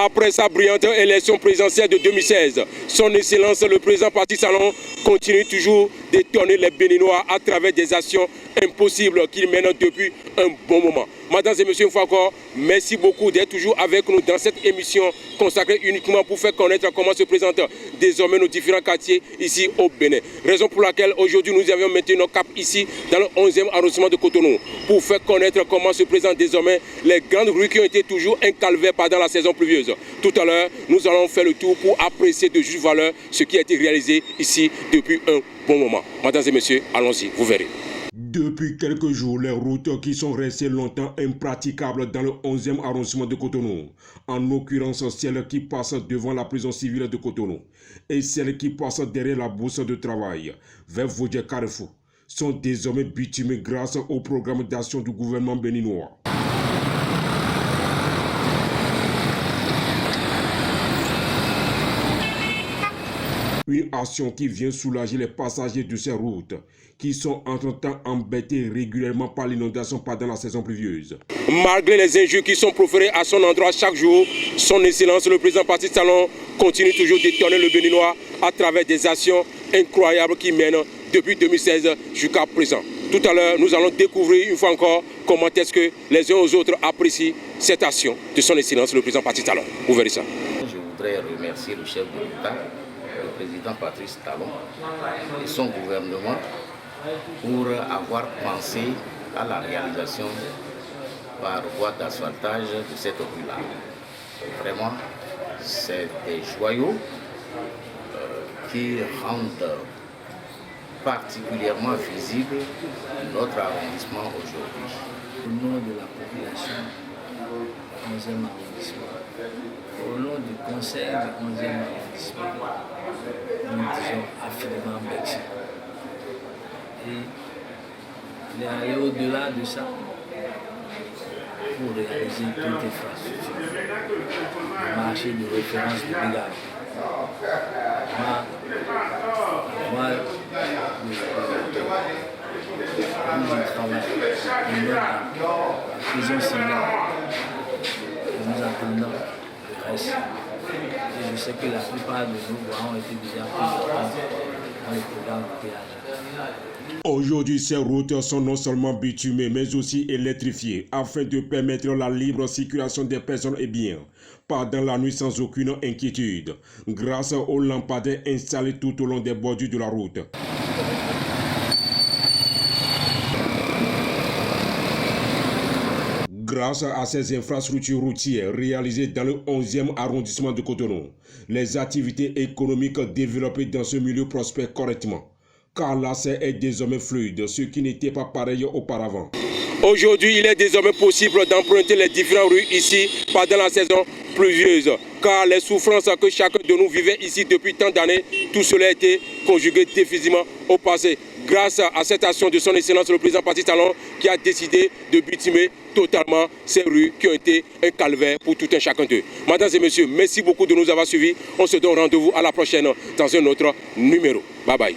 Après sa brillante élection présidentielle de 2016, son Excellence le président Patrice Talon continue toujours d'étonner les Béninois à travers des actions impossibles qu'il mène depuis un bon moment. Mesdames et messieurs, une fois encore, merci beaucoup d'être toujours avec nous dans cette émission consacrée uniquement pour faire connaître comment se présentent désormais nos différents quartiers ici au Bénin. Raison pour laquelle aujourd'hui nous avions maintenu nos cap ici dans le 11e arrondissement de Cotonou pour faire connaître comment se présentent désormais les grandes rues qui ont été toujours un calvaire pendant la saison pluvieuse. Tout à l'heure, nous allons faire le tour pour apprécier de juste valeur ce qui a été réalisé ici depuis un bon moment. Mesdames et messieurs, allons-y, vous verrez. Depuis quelques jours, les routes qui sont restées longtemps impraticables dans le 11e arrondissement de Cotonou, en l'occurrence celles qui passent devant la prison civile de Cotonou et celles qui passent derrière la bourse de travail vers Vaudier Carrefour, sont désormais bitumées grâce au programme d'action du gouvernement béninois. Une action qui vient soulager les passagers de ces routes qui sont entre-temps embêtés régulièrement par l'inondation pendant la saison pluvieuse. Malgré les injures qui sont proférées à son endroit chaque jour, son Excellence le président Patrice Talon continue toujours d'étonner le Béninois à travers des actions incroyables qu'il mène depuis 2016 jusqu'à présent. Tout à l'heure, nous allons découvrir une fois encore comment est-ce que les uns aux autres apprécient cette action de son Excellence le président Patrice Talon. Vous verrez ça. Je voudrais remercier le chef de l'État, le président Patrice Talon et son gouvernement pour avoir pensé à la réalisation par voie d'asphaltage de cette rue-là. Vraiment, c'est des joyaux qui rendent particulièrement visible notre arrondissement aujourd'hui. Au nom de la population du 11e arrondissement, au nom du conseil du 11e arrondissement, nous disons affirmement merci. Et il est allé au-delà de ça pour réaliser toute infrastructure. Le marché de référence de Bigard. Nous travaillons la prison civile. Nous attendons le reste. Et je sais que la plupart de nos voies ont été déjà prises dans le programme de péage. Aujourd'hui, ces routes sont non seulement bitumées, mais aussi électrifiées, afin de permettre la libre circulation des personnes et biens pendant la nuit sans aucune inquiétude, grâce aux lampadaires installés tout au long des bordures de la route. Grâce à ces infrastructures routières réalisées dans le 11e arrondissement de Cotonou, les activités économiques développées dans ce milieu prospèrent correctement, car l'accès est désormais fluide, ce qui n'était pas pareil auparavant. Aujourd'hui, il est désormais possible d'emprunter les différentes rues ici pendant la saison pluvieuse, car les souffrances que chacun de nous vivait ici depuis tant d'années, tout cela a été conjugué définitivement au passé. Grâce à cette action de son Excellence le président Patrice Talon qui a décidé de bitumer totalement ces rues qui ont été un calvaire pour tout un chacun d'eux. Mesdames et messieurs, merci beaucoup de nous avoir suivis. On se donne rendez-vous à la prochaine dans un autre numéro. Bye bye.